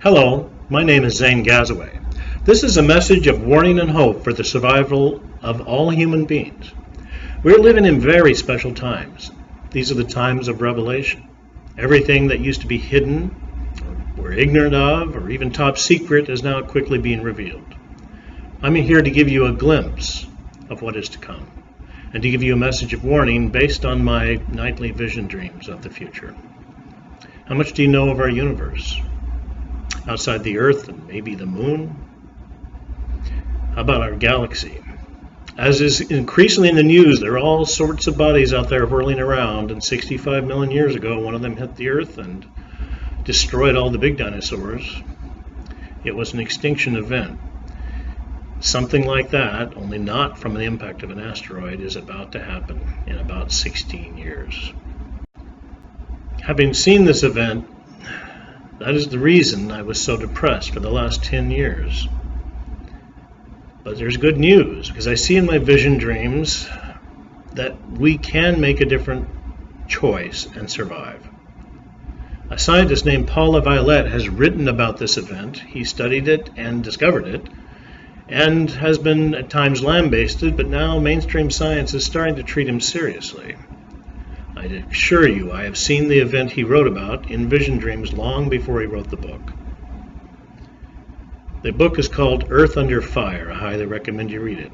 Hello, my name is Zane Gazaway. This is a message of warning and hope for the survival of all human beings. We're living in very special times. These are the times of revelation. Everything that used to be hidden, or we're ignorant of, or even top secret is now quickly being revealed. I'm here to give you a glimpse of what is to come, and to give you a message of warning based on my nightly vision dreams of the future. How much do you know of our universe? Outside the Earth and maybe the Moon? How about our galaxy? As is increasingly in the news, there are all sorts of bodies out there whirling around, and 65 million years ago one of them hit the Earth and destroyed all the big dinosaurs. It was an extinction event. Something like that, only not from the impact of an asteroid, is about to happen in about 16 years. Having seen this event, that is the reason I was so depressed for the last 10 years. But there's good news, because I see in my vision dreams that we can make a different choice and survive. A scientist named Paul LaViolette has written about this event. He studied it and discovered it, and has been at times lambasted, but now mainstream science is starting to treat him seriously. I assure you, I have seen the event he wrote about in vision dreams long before he wrote the book. The book is called Earth Under Fire. I highly recommend you read it.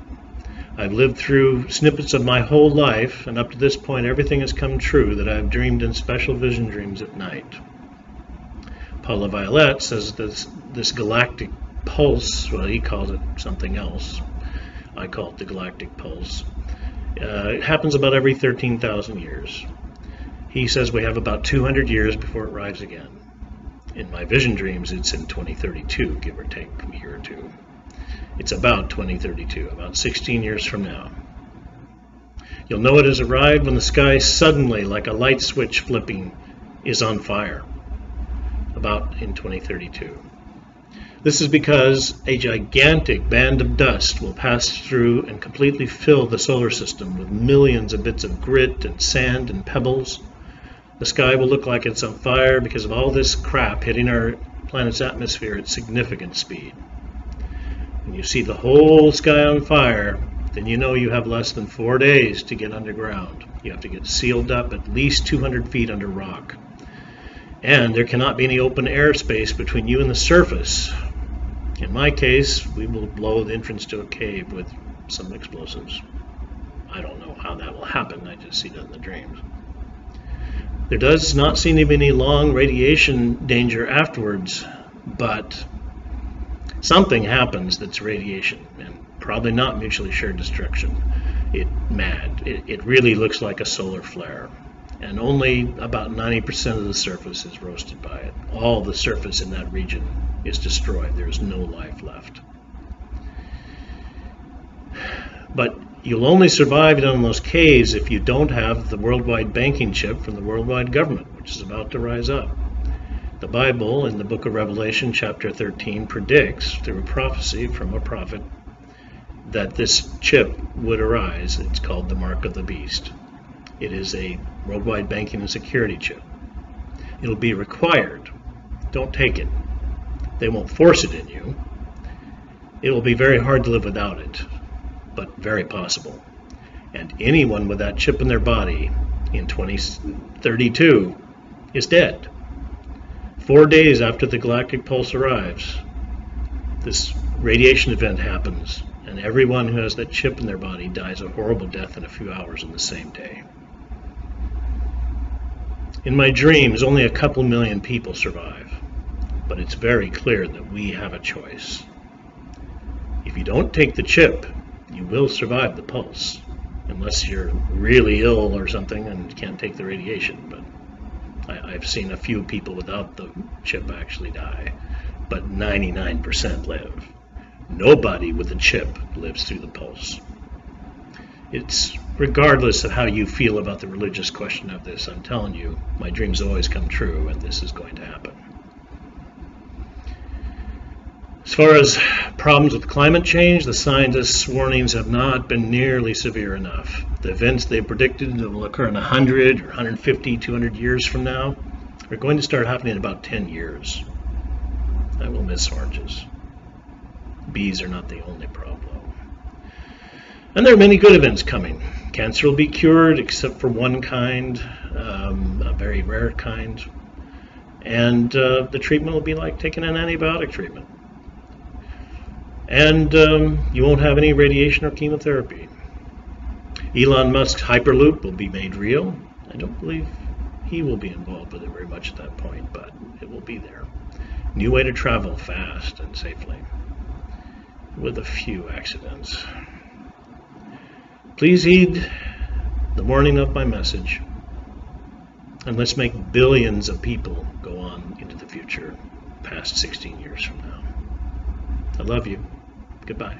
I've lived through snippets of my whole life, and up to this point everything has come true that I've dreamed in special vision dreams at night. Paul LaViolette says that this Galactic Pulse, well, he calls it something else. I call it the Galactic Pulse. It happens about every 13,000 years. He says we have about 200 years before it arrives again. In my vision dreams, it's in 2032, give or take a year or two. It's about 2032, about 16 years from now. You'll know it has arrived when the sky suddenly, like a light switch flipping, is on fire, about in 2032. This is because a gigantic band of dust will pass through and completely fill the solar system with millions of bits of grit and sand and pebbles. The sky will look like it's on fire because of all this crap hitting our planet's atmosphere at significant speed. When you see the whole sky on fire, then you know you have less than 4 days to get underground. You have to get sealed up at least 200 feet under rock. And there cannot be any open airspace between you and the surface. In my case, we will blow the entrance to a cave with some explosives. I don't know how that will happen, I just see that in the dreams. There does not seem to be any long radiation danger afterwards, but something happens that's radiation, and probably not mutually shared destruction. It really looks like a solar flare, and only about 90% of the surface is roasted by it. All the surface in that region is destroyed. There is no life left. But you'll only survive in those caves if you don't have the worldwide banking chip from the worldwide government, which is about to rise up. The Bible, in the book of Revelation, chapter 13, predicts through a prophecy from a prophet that this chip would arise. It's called the Mark of the Beast. It is a worldwide banking and security chip. It'll be required. Don't take it. They won't force it in you. It will be very hard to live without it, but very possible. And anyone with that chip in their body in 2032 is dead. 4 days after the Galactic Pulse arrives, this radiation event happens, and everyone who has that chip in their body dies a horrible death in a few hours on the same day. In my dreams, only a couple million people survive, but it's very clear that we have a choice. If you don't take the chip, you will survive the pulse, unless you're really ill or something and can't take the radiation. But I've seen a few people without the chip actually die, but 99% live. Nobody with the chip lives through the pulse. It's regardless of how you feel about the religious question of this, I'm telling you, my dreams always come true, and this is going to happen. As far as problems with climate change, the scientists' warnings have not been nearly severe enough. The events they predicted that will occur in 100 or 150, 200 years from now are going to start happening in about 10 years. I will miss oranges. Bees are not the only problem. And there are many good events coming. Cancer will be cured, except for one kind, a very rare kind. And the treatment will be like taking an antibiotic treatment. And you won't have any radiation or chemotherapy. Elon Musk's Hyperloop will be made real. I don't believe he will be involved with it very much at that point, but it will be there. New way to travel fast and safely, with a few accidents. Please heed the warning of my message, and let's make billions of people go on into the future, past 16 years from now. I love you. Goodbye.